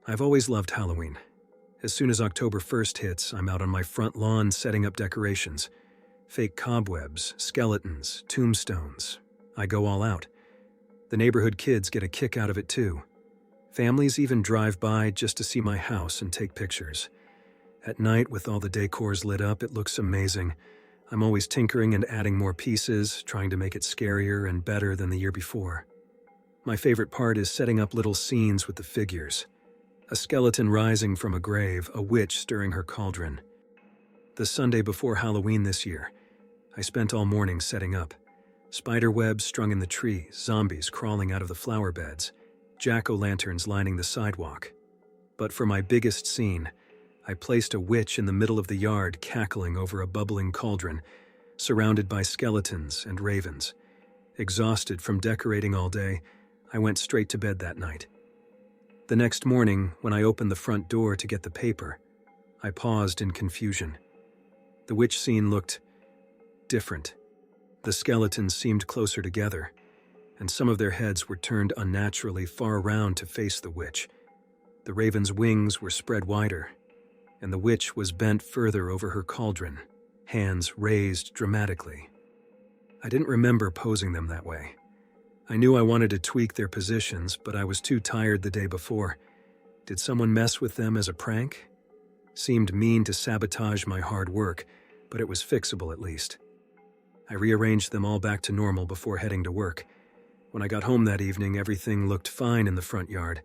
I've always loved Halloween. As soon as October 1st hits, I'm out on my front lawn setting up decorations. Fake cobwebs, skeletons, tombstones. I go all out. The neighborhood kids get a kick out of it too. Families even drive by just to see my house and take pictures. At night, with all the decors lit up, it looks amazing. I'm always tinkering and adding more pieces, trying to make it scarier and better than the year before. My favorite part is setting up little scenes with the figures. A skeleton rising from a grave, a witch stirring her cauldron. The Sunday before Halloween this year, I spent all morning setting up. Spider webs strung in the trees, zombies crawling out of the flower beds, jack-o'-lanterns lining the sidewalk. But for my biggest scene, I placed a witch in the middle of the yard cackling over a bubbling cauldron, surrounded by skeletons and ravens. Exhausted from decorating all day, I went straight to bed that night. The next morning, when I opened the front door to get the paper, I paused in confusion. The witch scene looked different. The skeletons seemed closer together, and some of their heads were turned unnaturally far around to face the witch. The raven's wings were spread wider, and the witch was bent further over her cauldron, hands raised dramatically. I didn't remember posing them that way. I knew I wanted to tweak their positions, but I was too tired the day before. Did someone mess with them as a prank? Seemed mean to sabotage my hard work, but it was fixable at least. I rearranged them all back to normal before heading to work. When I got home that evening, everything looked fine in the front yard.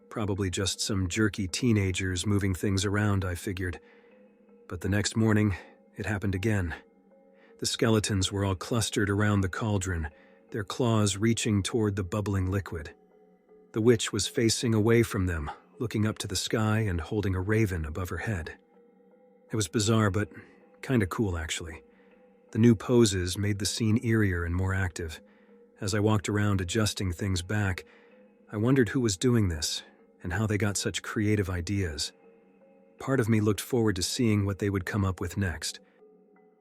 Probably just some jerky teenagers moving things around, I figured. But the next morning, it happened again. The skeletons were all clustered around the cauldron, their claws reaching toward the bubbling liquid. The witch was facing away from them, looking up to the sky and holding a raven above her head. It was bizarre, but kinda cool actually. The new poses made the scene eerier and more active. As I walked around adjusting things back, I wondered who was doing this and how they got such creative ideas. Part of me looked forward to seeing what they would come up with next.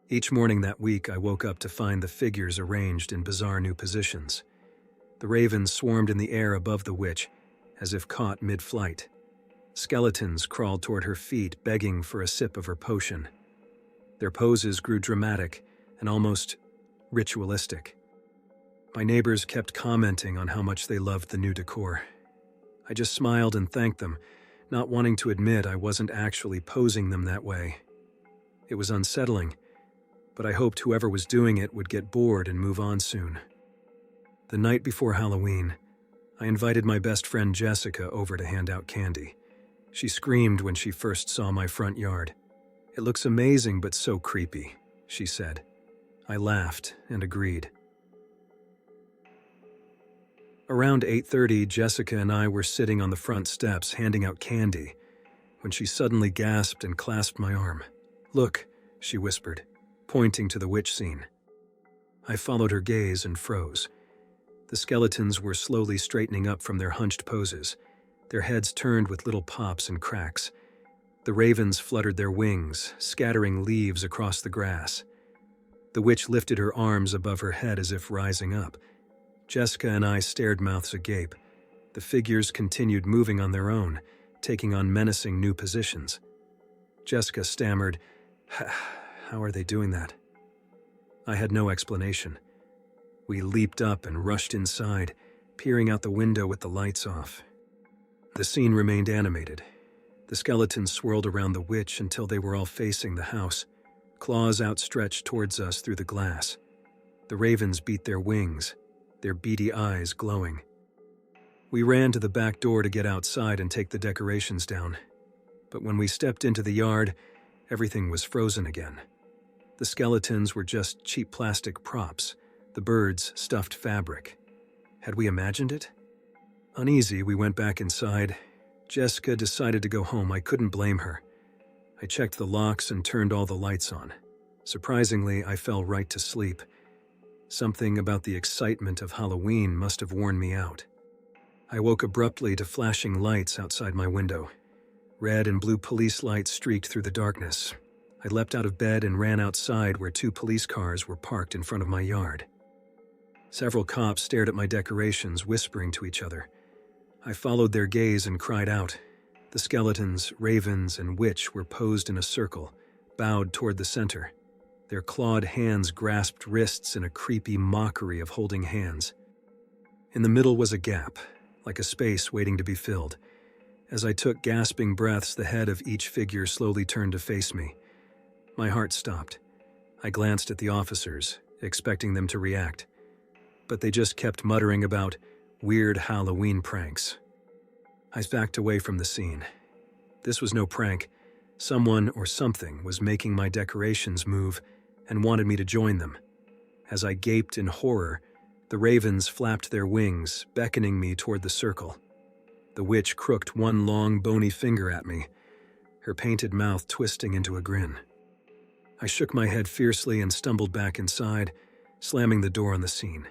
Each morning that week, I woke up to find the figures arranged in bizarre new positions. The ravens swarmed in the air above the witch, as if caught mid-flight. Skeletons crawled toward her feet, begging for a sip of her potion. Their poses grew dramatic and almost ritualistic. My neighbors kept commenting on how much they loved the new decor. I just smiled and thanked them, not wanting to admit I wasn't actually posing them that way. It was unsettling, but I hoped whoever was doing it would get bored and move on soon. The night before Halloween, I invited my best friend Jessica over to hand out candy. She screamed when she first saw my front yard. "It looks amazing but so creepy," she said. I laughed and agreed. Around 8:30, Jessica and I were sitting on the front steps handing out candy when she suddenly gasped and clasped my arm. "Look," she whispered, pointing to the witch scene. I followed her gaze and froze. The skeletons were slowly straightening up from their hunched poses, their heads turned with little pops and cracks. The ravens fluttered their wings, scattering leaves across the grass. The witch lifted her arms above her head as if rising up. Jessica and I stared mouths agape. The figures continued moving on their own, taking on menacing new positions. Jessica stammered, "How are they doing that?" I had no explanation. We leaped up and rushed inside, peering out the window with the lights off. The scene remained animated. The skeletons swirled around the witch until they were all facing the house, claws outstretched towards us through the glass. The ravens beat their wings, their beady eyes glowing. We ran to the back door to get outside and take the decorations down. But when we stepped into the yard, everything was frozen again. The skeletons were just cheap plastic props, the birds stuffed fabric. Had we imagined it? Uneasy, we went back inside. Jessica decided to go home. I couldn't blame her. I checked the locks and turned all the lights on. Surprisingly, I fell right to sleep. Something about the excitement of Halloween must have worn me out. I woke abruptly to flashing lights outside my window. Red and blue police lights streaked through the darkness. I leapt out of bed and ran outside where 2 police cars were parked in front of my yard. Several cops stared at my decorations, whispering to each other. I followed their gaze and cried out. The skeletons, ravens, and witch were posed in a circle, bowed toward the center. Their clawed hands grasped wrists in a creepy mockery of holding hands. In the middle was a gap, like a space waiting to be filled. As I took gasping breaths, the head of each figure slowly turned to face me. My heart stopped. I glanced at the officers, expecting them to react. But they just kept muttering about weird Halloween pranks. I backed away from the scene. This was no prank. Someone or something was making my decorations move and wanted me to join them. As I gaped in horror, the ravens flapped their wings, beckoning me toward the circle. The witch crooked one long, bony finger at me, her painted mouth twisting into a grin. I shook my head fiercely and stumbled back inside, slamming the door on the scene.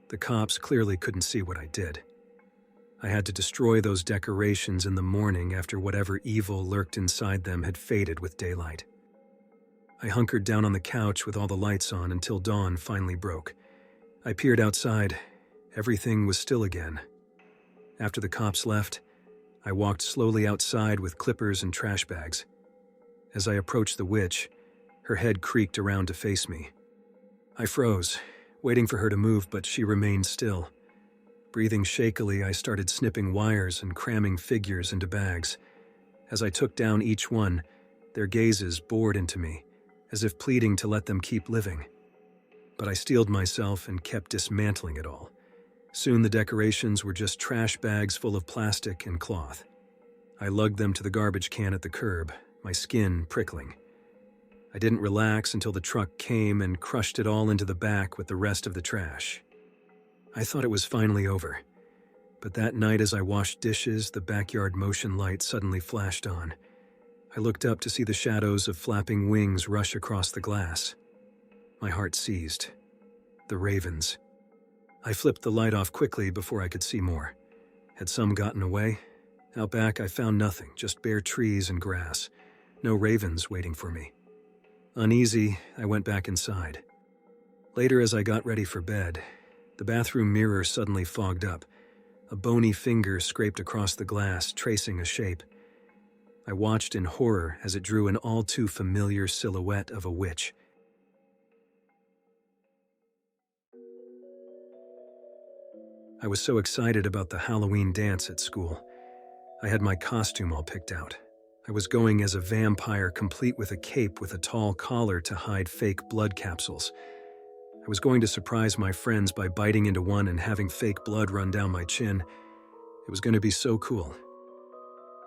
The cops clearly couldn't see what I did. I had to destroy those decorations in the morning after whatever evil lurked inside them had faded with daylight. I hunkered down on the couch with all the lights on until dawn finally broke. I peered outside. Everything was still again. After the cops left, I walked slowly outside with clippers and trash bags. As I approached the witch, her head creaked around to face me. I froze, waiting for her to move, but she remained still. Breathing shakily, I started snipping wires and cramming figures into bags. As I took down each one, their gazes bored into me, as if pleading to let them keep living. But I steeled myself and kept dismantling it all. Soon the decorations were just trash bags full of plastic and cloth. I lugged them to the garbage can at the curb, my skin prickling. I didn't relax until the truck came and crushed it all into the back with the rest of the trash. I thought it was finally over. But that night as I washed dishes, the backyard motion light suddenly flashed on. I looked up to see the shadows of flapping wings rush across the glass. My heart seized. The ravens. I flipped the light off quickly before I could see more. Had some gotten away? Out back I found nothing, just bare trees and grass. No ravens waiting for me. Uneasy, I went back inside. Later, as I got ready for bed, the bathroom mirror suddenly fogged up. A bony finger scraped across the glass, tracing a shape. I watched in horror as it drew an all-too-familiar silhouette of a witch. I was so excited about the Halloween dance at school. I had my costume all picked out. I was going as a vampire, complete with a cape with a tall collar to hide fake blood capsules. I was going to surprise my friends by biting into one and having fake blood run down my chin. It was going to be so cool.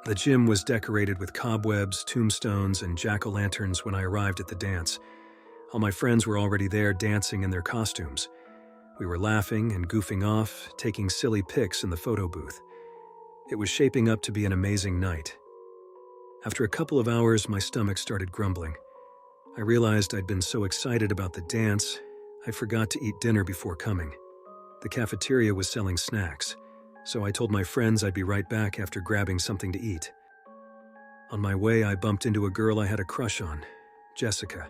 The gym was decorated with cobwebs, tombstones, and jack-o'-lanterns when I arrived at the dance. All my friends were already there dancing in their costumes. We were laughing and goofing off, taking silly pics in the photo booth. It was shaping up to be an amazing night. After a couple of hours, my stomach started grumbling. I realized I'd been so excited about the dance, I forgot to eat dinner before coming. The cafeteria was selling snacks, so I told my friends I'd be right back after grabbing something to eat. On my way, I bumped into a girl I had a crush on, Jessica.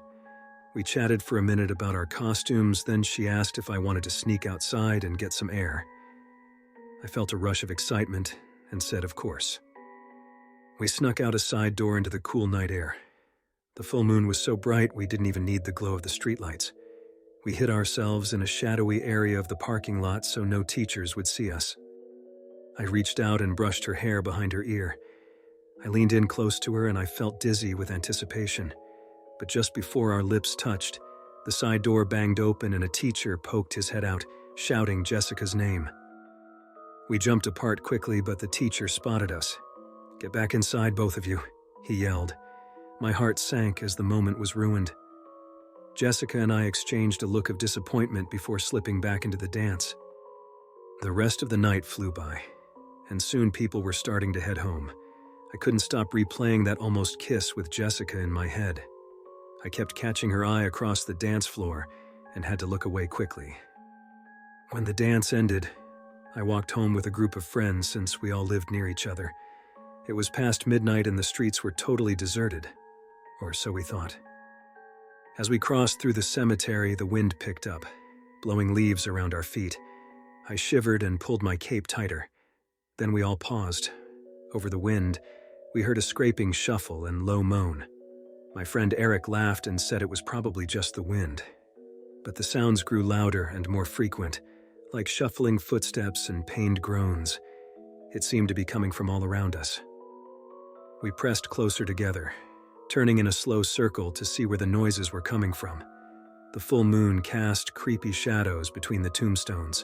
We chatted for a minute about our costumes, then she asked if I wanted to sneak outside and get some air. I felt a rush of excitement and said, of course. We snuck out a side door into the cool night air. The full moon was so bright we didn't even need the glow of the streetlights. We hid ourselves in a shadowy area of the parking lot so no teachers would see us. I reached out and brushed her hair behind her ear. I leaned in close to her and I felt dizzy with anticipation. But just before our lips touched, the side door banged open and a teacher poked his head out, shouting Jessica's name. We jumped apart quickly, but the teacher spotted us. "Get back inside, both of you," he yelled. My heart sank as the moment was ruined. Jessica and I exchanged a look of disappointment before slipping back into the dance. The rest of the night flew by, and soon people were starting to head home. I couldn't stop replaying that almost kiss with Jessica in my head. I kept catching her eye across the dance floor and had to look away quickly. When the dance ended, I walked home with a group of friends since we all lived near each other. It was past midnight and the streets were totally deserted, or so we thought. As we crossed through the cemetery, the wind picked up, blowing leaves around our feet. I shivered and pulled my cape tighter. Then we all paused. Over the wind, we heard a scraping shuffle and low moan. My friend Eric laughed and said it was probably just the wind. But the sounds grew louder and more frequent, like shuffling footsteps and pained groans. It seemed to be coming from all around us. We pressed closer together, turning in a slow circle to see where the noises were coming from. The full moon cast creepy shadows between the tombstones.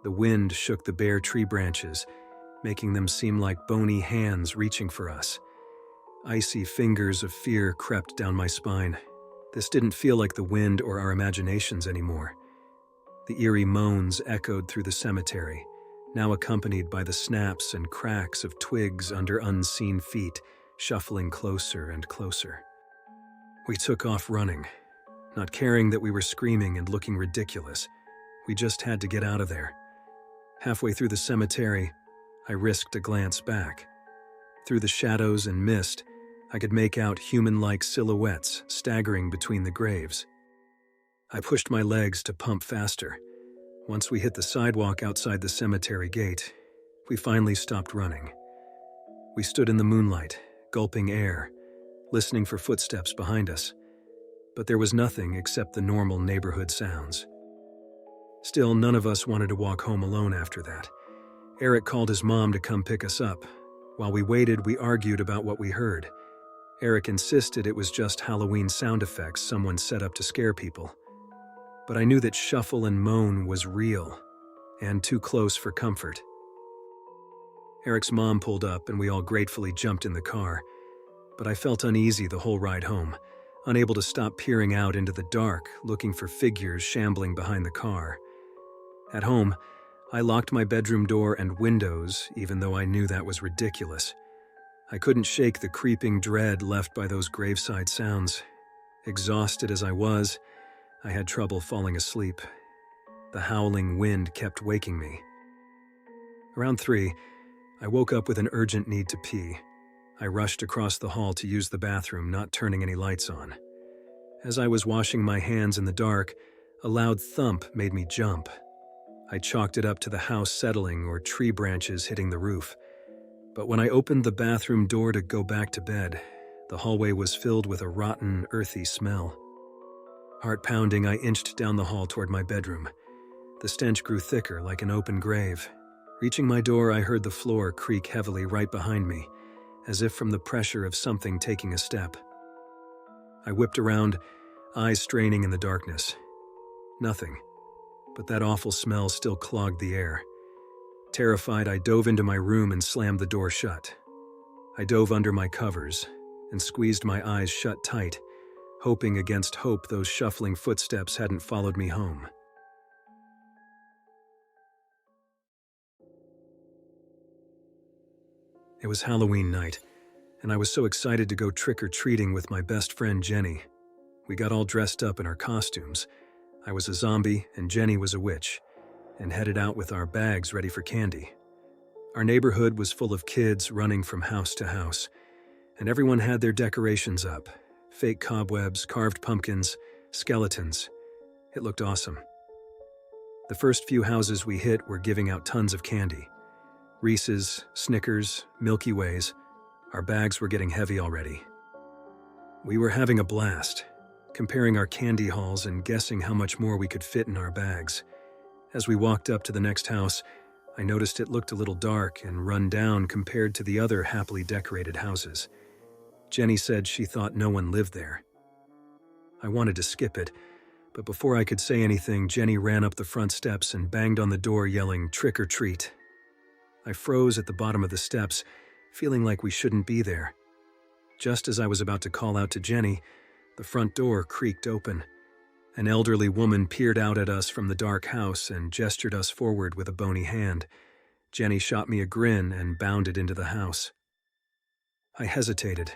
The wind shook the bare tree branches, making them seem like bony hands reaching for us. Icy fingers of fear crept down my spine. This didn't feel like the wind or our imaginations anymore. The eerie moans echoed through the cemetery, now accompanied by the snaps and cracks of twigs under unseen feet, shuffling closer and closer. We took off running, not caring that we were screaming and looking ridiculous. We just had to get out of there. Halfway through the cemetery, I risked a glance back. Through the shadows and mist, I could make out human-like silhouettes staggering between the graves. I pushed my legs to pump faster. Once we hit the sidewalk outside the cemetery gate, we finally stopped running. We stood in the moonlight, gulping air, listening for footsteps behind us. But there was nothing except the normal neighborhood sounds. Still, none of us wanted to walk home alone after that. Eric called his mom to come pick us up. While we waited, we argued about what we heard. Eric insisted it was just Halloween sound effects someone set up to scare people. But I knew that shuffle and moan was real, and too close for comfort. Eric's mom pulled up and we all gratefully jumped in the car. But I felt uneasy the whole ride home, unable to stop peering out into the dark, looking for figures shambling behind the car. At home, I locked my bedroom door and windows, even though I knew that was ridiculous. I couldn't shake the creeping dread left by those graveside sounds. Exhausted as I was, I had trouble falling asleep. The howling wind kept waking me. Around 3, I woke up with an urgent need to pee. I rushed across the hall to use the bathroom, not turning any lights on. As I was washing my hands in the dark, a loud thump made me jump. I chalked it up to the house settling or tree branches hitting the roof. But when I opened the bathroom door to go back to bed, the hallway was filled with a rotten, earthy smell. Heart pounding, I inched down the hall toward my bedroom. The stench grew thicker, like an open grave. Reaching my door, I heard the floor creak heavily right behind me, as if from the pressure of something taking a step. I whipped around, eyes straining in the darkness. Nothing, but that awful smell still clogged the air. Terrified, I dove into my room and slammed the door shut. I dove under my covers and squeezed my eyes shut tight, hoping against hope those shuffling footsteps hadn't followed me home. It was Halloween night, and I was so excited to go trick-or-treating with my best friend Jenny. We got all dressed up in our costumes. I was a zombie and Jenny was a witch, and headed out with our bags ready for candy. Our neighborhood was full of kids running from house to house, and everyone had their decorations up. Fake cobwebs, carved pumpkins, skeletons. It looked awesome. The first few houses we hit were giving out tons of candy. Reese's, Snickers, Milky Ways. Our bags were getting heavy already. We were having a blast, comparing our candy hauls and guessing how much more we could fit in our bags. As we walked up to the next house, I noticed it looked a little dark and run down compared to the other happily decorated houses. Jenny said she thought no one lived there. I wanted to skip it, but before I could say anything, Jenny ran up the front steps and banged on the door yelling, "Trick or treat." I froze at the bottom of the steps, feeling like we shouldn't be there. Just as I was about to call out to Jenny, the front door creaked open. An elderly woman peered out at us from the dark house and gestured us forward with a bony hand. Jenny shot me a grin and bounded into the house. I hesitated,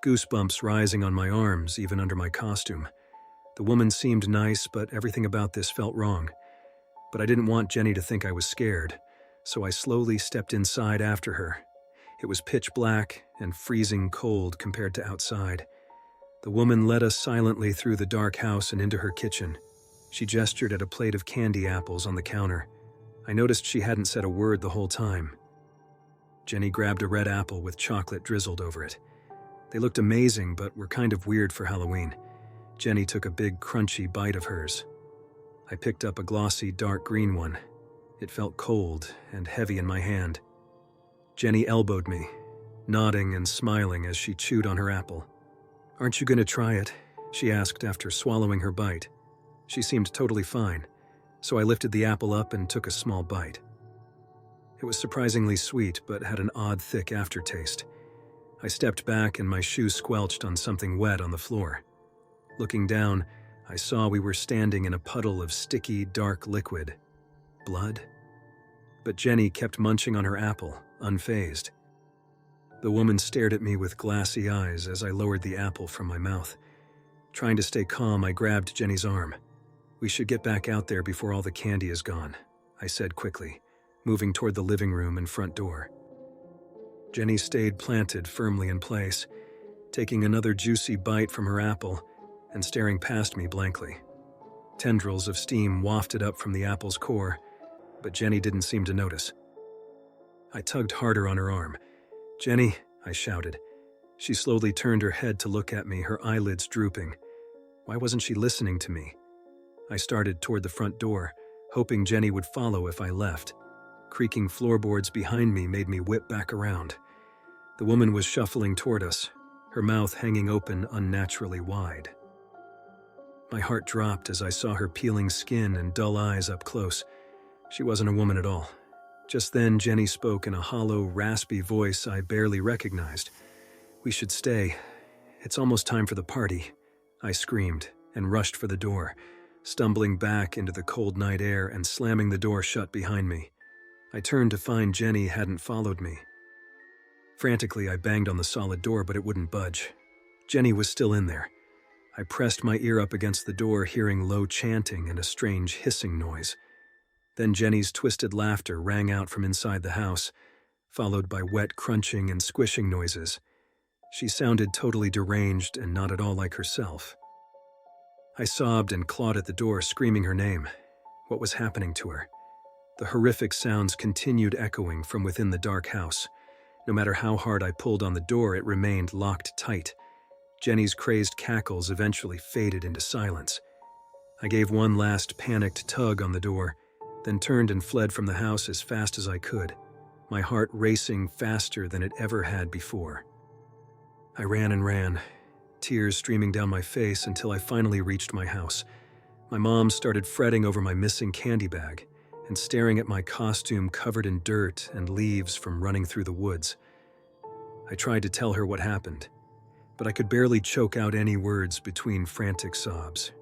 goosebumps rising on my arms even under my costume. The woman seemed nice, but everything about this felt wrong. But I didn't want Jenny to think I was scared, so I slowly stepped inside after her. It was pitch black and freezing cold compared to outside. The woman led us silently through the dark house and into her kitchen. She gestured at a plate of candy apples on the counter. I noticed she hadn't said a word the whole time. Jenny grabbed a red apple with chocolate drizzled over it. They looked amazing, but were kind of weird for Halloween. Jenny took a big, crunchy bite of hers. I picked up a glossy, dark green one. It felt cold and heavy in my hand. Jenny elbowed me, nodding and smiling as she chewed on her apple. "Aren't you going to try it?" she asked after swallowing her bite. She seemed totally fine, so I lifted the apple up and took a small bite. It was surprisingly sweet, but had an odd, thick aftertaste. I stepped back and my shoe squelched on something wet on the floor. Looking down, I saw we were standing in a puddle of sticky, dark liquid. Blood? But Jenny kept munching on her apple, unfazed. The woman stared at me with glassy eyes as I lowered the apple from my mouth. Trying to stay calm, I grabbed Jenny's arm. "We should get back out there before all the candy is gone," I said quickly, moving toward the living room and front door. Jenny stayed planted firmly in place, taking another juicy bite from her apple and staring past me blankly. Tendrils of steam wafted up from the apple's core, but Jenny didn't seem to notice. I tugged harder on her arm. "Jenny," I shouted. She slowly turned her head to look at me, her eyelids drooping. Why wasn't she listening to me? I started toward the front door, hoping Jenny would follow if I left. Creaking floorboards behind me made me whip back around. The woman was shuffling toward us, her mouth hanging open unnaturally wide. My heart dropped as I saw her peeling skin and dull eyes up close. She wasn't a woman at all. Just then, Jenny spoke in a hollow, raspy voice I barely recognized. "We should stay. It's almost time for the party," I screamed and rushed for the door, stumbling back into the cold night air and slamming the door shut behind me. I turned to find Jenny hadn't followed me. Frantically, I banged on the solid door, but it wouldn't budge. Jenny was still in there. I pressed my ear up against the door, hearing low chanting and a strange hissing noise. Then Jenny's twisted laughter rang out from inside the house, followed by wet crunching and squishing noises. She sounded totally deranged and not at all like herself. I sobbed and clawed at the door, screaming her name. What was happening to her? The horrific sounds continued echoing from within the dark house. No matter how hard I pulled on the door, it remained locked tight. Jenny's crazed cackles eventually faded into silence. I gave one last panicked tug on the door, then turned and fled from the house as fast as I could, my heart racing faster than it ever had before. I ran and ran, tears streaming down my face until I finally reached my house. My mom started fretting over my missing candy bag and staring at my costume covered in dirt and leaves from running through the woods. I tried to tell her what happened, but I could barely choke out any words between frantic sobs.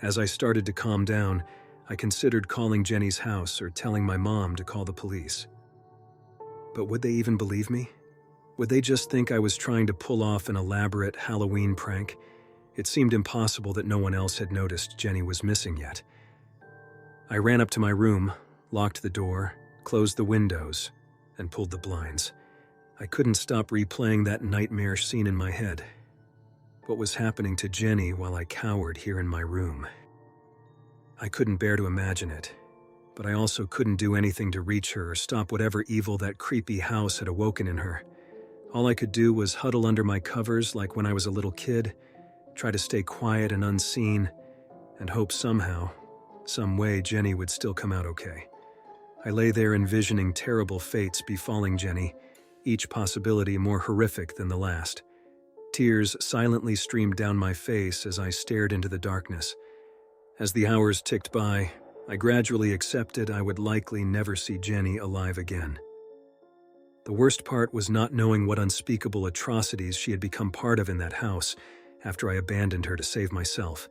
As I started to calm down, I considered calling Jenny's house or telling my mom to call the police. But would they even believe me? Would they just think I was trying to pull off an elaborate Halloween prank? It seemed impossible that no one else had noticed Jenny was missing yet. I ran up to my room, locked the door, closed the windows, and pulled the blinds. I couldn't stop replaying that nightmarish scene in my head. What was happening to Jenny while I cowered here in my room? I couldn't bear to imagine it, but I also couldn't do anything to reach her or stop whatever evil that creepy house had awoken in her. All I could do was huddle under my covers like when I was a little kid, try to stay quiet and unseen, and hope somehow, some way Jenny would still come out okay. I lay there envisioning terrible fates befalling Jenny, each possibility more horrific than the last. Tears silently streamed down my face as I stared into the darkness. As the hours ticked by, I gradually accepted I would likely never see Jenny alive again. The worst part was not knowing what unspeakable atrocities she had become part of in that house after I abandoned her to save myself.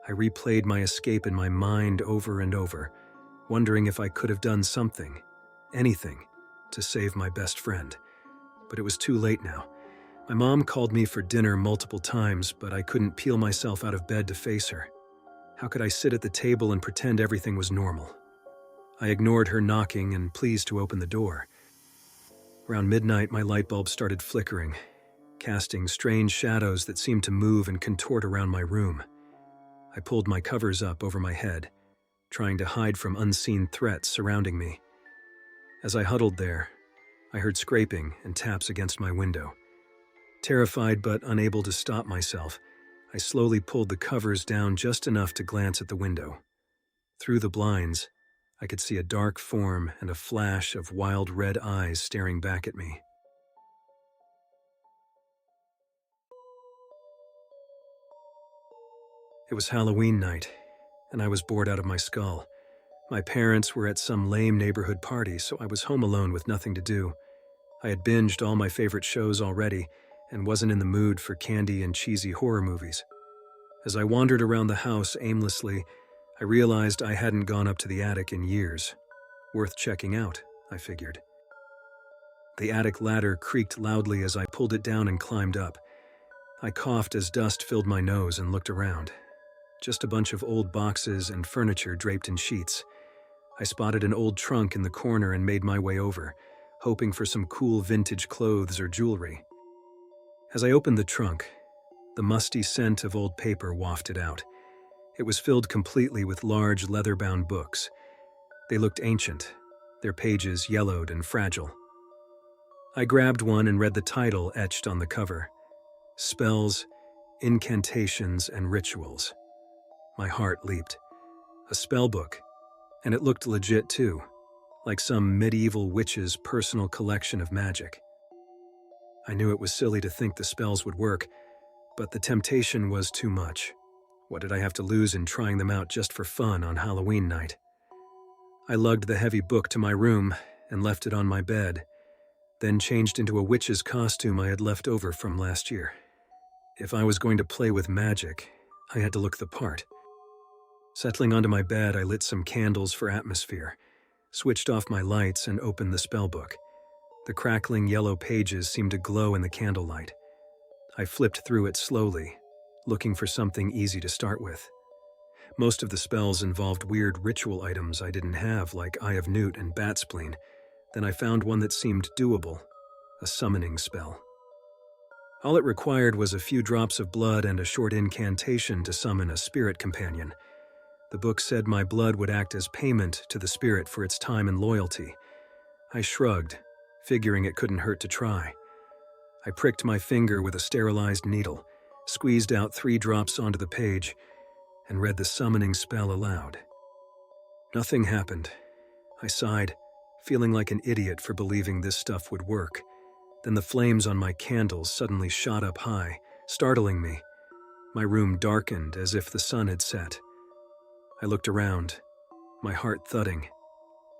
I replayed my escape in my mind over and over, wondering if I could have done something, anything, to save my best friend. But it was too late now. My mom called me for dinner multiple times, but I couldn't peel myself out of bed to face her. How could I sit at the table and pretend everything was normal? I ignored her knocking and pleased to open the door. Around midnight, my light bulb started flickering, casting strange shadows that seemed to move and contort around my room. I pulled my covers up over my head, trying to hide from unseen threats surrounding me. As I huddled there, I heard scraping and taps against my window. Terrified but unable to stop myself, I slowly pulled the covers down just enough to glance at the window. Through the blinds, I could see a dark form and a flash of wild red eyes staring back at me. It was Halloween night, and I was bored out of my skull. My parents were at some lame neighborhood party, so I was home alone with nothing to do. I had binged all my favorite shows already and wasn't in the mood for candy and cheesy horror movies. As I wandered around the house aimlessly, I realized I hadn't gone up to the attic in years. Worth checking out, I figured. The attic ladder creaked loudly as I pulled it down and climbed up. I coughed as dust filled my nose and looked around. Just a bunch of old boxes and furniture draped in sheets. I spotted an old trunk in the corner and made my way over, hoping for some cool vintage clothes or jewelry. As I opened the trunk, the musty scent of old paper wafted out. It was filled completely with large leather-bound books. They looked ancient, their pages yellowed and fragile. I grabbed one and read the title etched on the cover: Spells, Incantations, and Rituals. My heart leaped. A spell book, and it looked legit too, like some medieval witch's personal collection of magic. I knew it was silly to think the spells would work, but the temptation was too much. What did I have to lose in trying them out just for fun on Halloween night? I lugged the heavy book to my room and left it on my bed, then changed into a witch's costume I had left over from last year. If I was going to play with magic, I had to look the part. Settling onto my bed, I lit some candles for atmosphere, switched off my lights, and opened the spellbook. The crackling yellow pages seemed to glow in the candlelight. I flipped through it slowly, looking for something easy to start with. Most of the spells involved weird ritual items I didn't have, like Eye of Newt and Bat Spleen. Then I found one that seemed doable, a summoning spell. All it required was a few drops of blood and a short incantation to summon a spirit companion. The book said my blood would act as payment to the spirit for its time and loyalty. I shrugged, figuring it couldn't hurt to try. I pricked my finger with a sterilized needle, squeezed out 3 drops onto the page, and read the summoning spell aloud. Nothing happened. I sighed, feeling like an idiot for believing this stuff would work. Then the flames on my candles suddenly shot up high, startling me. My room darkened as if the sun had set. I looked around, my heart thudding.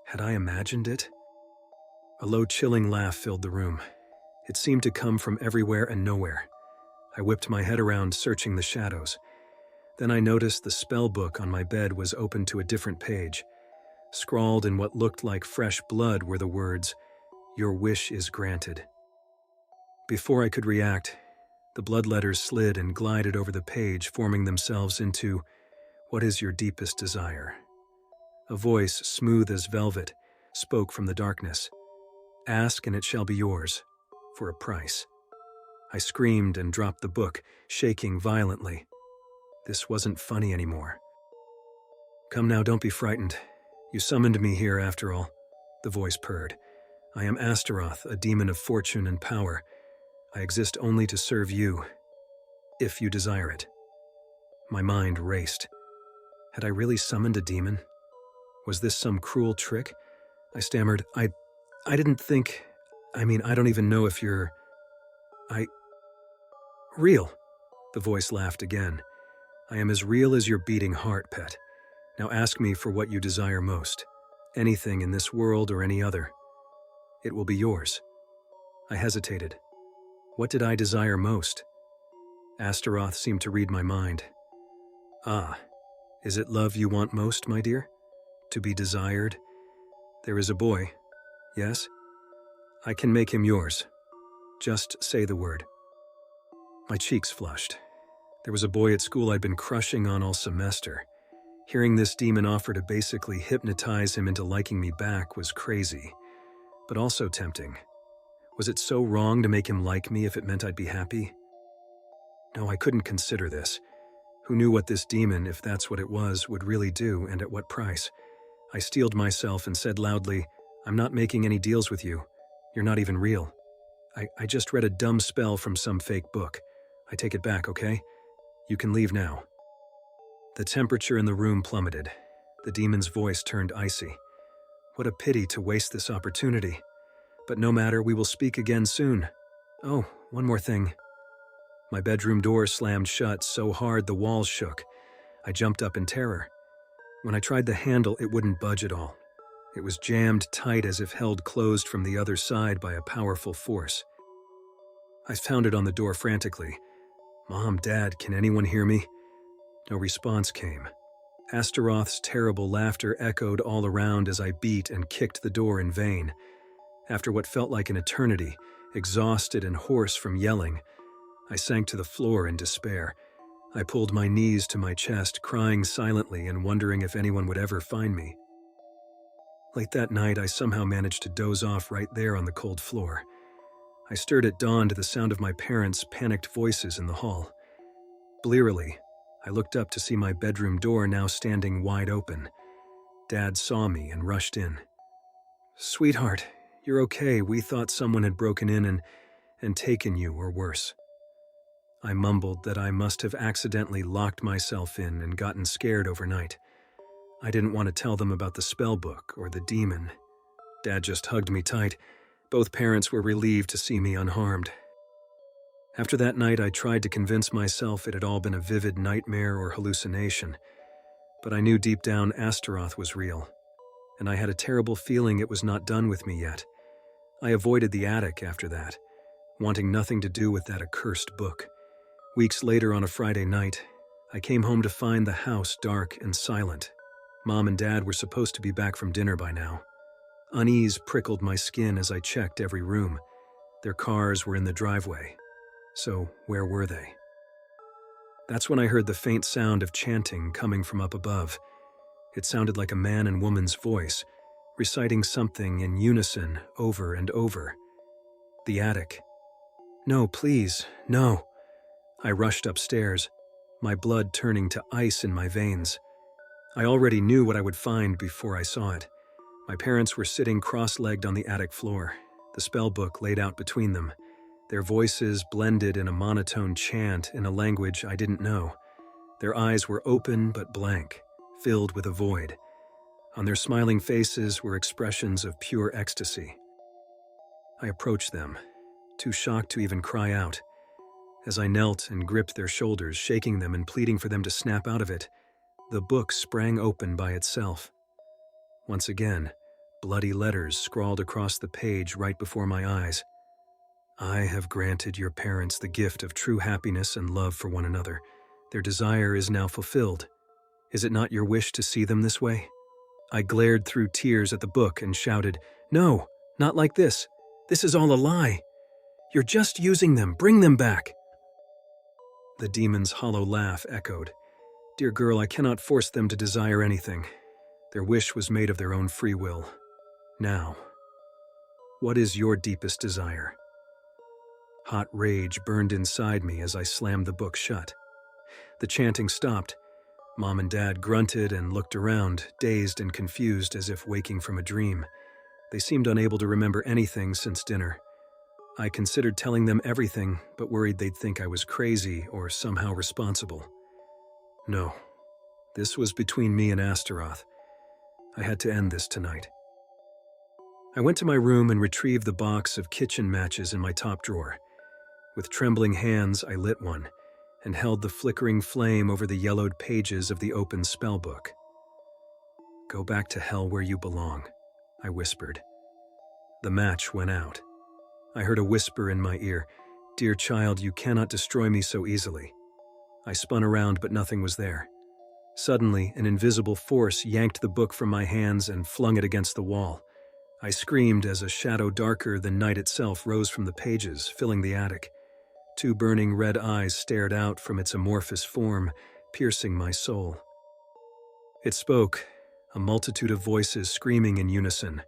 Had I imagined it? A low, chilling laugh filled the room. It seemed to come from everywhere and nowhere. I whipped my head around, searching the shadows. Then I noticed the spell book on my bed was open to a different page. Scrawled in what looked like fresh blood were the words, "Your wish is granted." Before I could react, the blood letters slid and glided over the page, forming themselves into, "What is your deepest desire?" A voice, smooth as velvet, spoke from the darkness. "Ask and it shall be yours, for a price." I screamed and dropped the book, shaking violently. This wasn't funny anymore. "Come now, don't be frightened. You summoned me here after all," the voice purred. "I am Astaroth, a demon of fortune and power. I exist only to serve you, if you desire it." My mind raced. Had I really summoned a demon? Was this some cruel trick? I stammered, I didn't think... I don't even know if you're... Real." The voice laughed again. "I am as real as your beating heart, pet. Now ask me for what you desire most. Anything in this world or any other. It will be yours." I hesitated. What did I desire most? Astaroth seemed to read my mind. "Ah, is it love you want most, my dear? To be desired? There is a boy, yes? I can make him yours. Just say the word." My cheeks flushed. There was a boy at school I'd been crushing on all semester. Hearing this demon offer to basically hypnotize him into liking me back was crazy, but also tempting. Was it so wrong to make him like me if it meant I'd be happy? No, I couldn't consider this. Who knew what this demon, if that's what it was, would really do and at what price? I steeled myself and said loudly, "I'm not making any deals with you. You're not even real. I just read a dumb spell from some fake book. I take it back, okay? You can leave now." The temperature in the room plummeted. The demon's voice turned icy. What a pity to waste this opportunity. But no matter, we will speak again soon. Oh, one more thing. My bedroom door slammed shut so hard the walls shook. I jumped up in terror. When I tried the handle, it wouldn't budge at all. It was jammed tight as if held closed from the other side by a powerful force. I pounded on the door frantically. "Mom, Dad, can anyone hear me?" No response came. Astaroth's terrible laughter echoed all around as I beat and kicked the door in vain. After what felt like an eternity, exhausted and hoarse from yelling, I sank to the floor in despair. I pulled my knees to my chest, crying silently and wondering if anyone would ever find me. Late that night, I somehow managed to doze off right there on the cold floor. I stirred at dawn to the sound of my parents' panicked voices in the hall. Blearily, I looked up to see my bedroom door now standing wide open. Dad saw me and rushed in. "Sweetheart, you're okay. We thought someone had broken in and taken you, or worse." I mumbled that I must have accidentally locked myself in and gotten scared overnight. I didn't want to tell them about the spell book or the demon. Dad just hugged me tight. Both parents were relieved to see me unharmed. After that night, I tried to convince myself it had all been a vivid nightmare or hallucination. But I knew deep down Astaroth was real, and I had a terrible feeling it was not done with me yet. I avoided the attic after that, wanting nothing to do with that accursed book. Weeks later, on a Friday night, I came home to find the house dark and silent. Mom and Dad were supposed to be back from dinner by now. Unease prickled my skin as I checked every room. Their cars were in the driveway. So where were they? That's when I heard the faint sound of chanting coming from up above. It sounded like a man and woman's voice, reciting something in unison over and over. The attic. "No, please, no." I rushed upstairs, my blood turning to ice in my veins. I already knew what I would find before I saw it. My parents were sitting cross-legged on the attic floor, the spell book laid out between them. Their voices blended in a monotone chant in a language I didn't know. Their eyes were open but blank, filled with a void. On their smiling faces were expressions of pure ecstasy. I approached them, too shocked to even cry out. As I knelt and gripped their shoulders, shaking them and pleading for them to snap out of it, the book sprang open by itself. Once again, bloody letters scrawled across the page right before my eyes. "I have granted your parents the gift of true happiness and love for one another. Their desire is now fulfilled. Is it not your wish to see them this way?" I glared through tears at the book and shouted, "No, not like this. This is all a lie. You're just using them. Bring them back." The demon's hollow laugh echoed. "Dear girl, I cannot force them to desire anything. Their wish was made of their own free will. Now, what is your deepest desire?" Hot rage burned inside me as I slammed the book shut. The chanting stopped. Mom and Dad grunted and looked around, dazed and confused as if waking from a dream. They seemed unable to remember anything since dinner. I considered telling them everything, but worried they'd think I was crazy or somehow responsible. No, this was between me and Astaroth. I had to end this tonight. I went to my room and retrieved the box of kitchen matches in my top drawer. With trembling hands, I lit one and held the flickering flame over the yellowed pages of the open spellbook. "Go back to hell where you belong," I whispered. The match went out. I heard a whisper in my ear, "Dear child, you cannot destroy me so easily." I spun around, but nothing was there. Suddenly, an invisible force yanked the book from my hands and flung it against the wall. I screamed as a shadow darker than night itself rose from the pages, filling the attic. Two burning red eyes stared out from its amorphous form, piercing my soul. It spoke, a multitude of voices screaming in unison.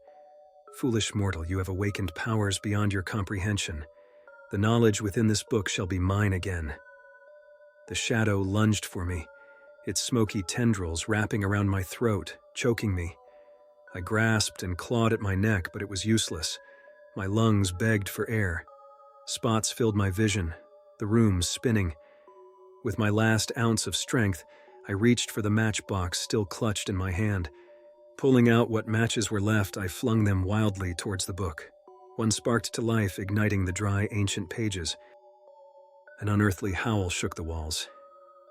"Foolish mortal, you have awakened powers beyond your comprehension. The knowledge within this book shall be mine again." The shadow lunged for me, its smoky tendrils wrapping around my throat, choking me. I grasped and clawed at my neck, but it was useless. My lungs begged for air. Spots filled my vision, the room spinning. With my last ounce of strength, I reached for the matchbox still clutched in my hand. Pulling out what matches were left, I flung them wildly towards the book. One sparked to life, igniting the dry, ancient pages. An unearthly howl shook the walls.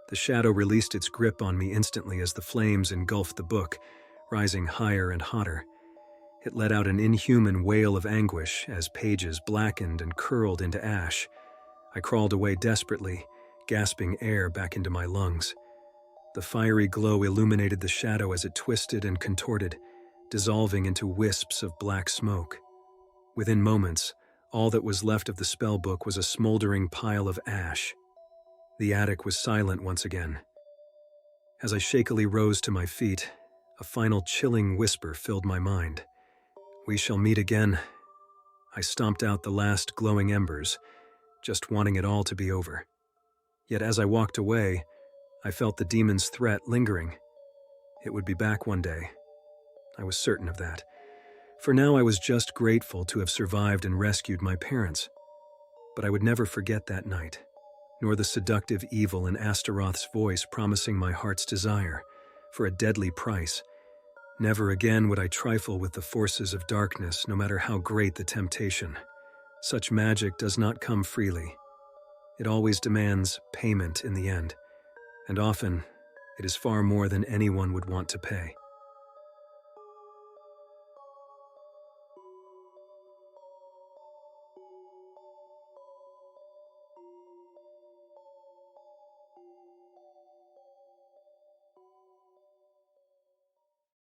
The shadow released its grip on me instantly as the flames engulfed the book, rising higher and hotter. It let out an inhuman wail of anguish as pages blackened and curled into ash. I crawled away desperately, gasping air back into my lungs. The fiery glow illuminated the shadow as it twisted and contorted, dissolving into wisps of black smoke. Within moments, all that was left of the spell book was a smoldering pile of ash. The attic was silent once again. As I shakily rose to my feet, a final chilling whisper filled my mind. "We shall meet again." I stomped out the last glowing embers, just wanting it all to be over. Yet as I walked away, I felt the demon's threat lingering. It would be back one day. I was certain of that. For now, I was just grateful to have survived and rescued my parents. But I would never forget that night, nor the seductive evil in Astaroth's voice promising my heart's desire, for a deadly price. Never again would I trifle with the forces of darkness, no matter how great the temptation. Such magic does not come freely. It always demands payment in the end, and often it is far more than anyone would want to pay.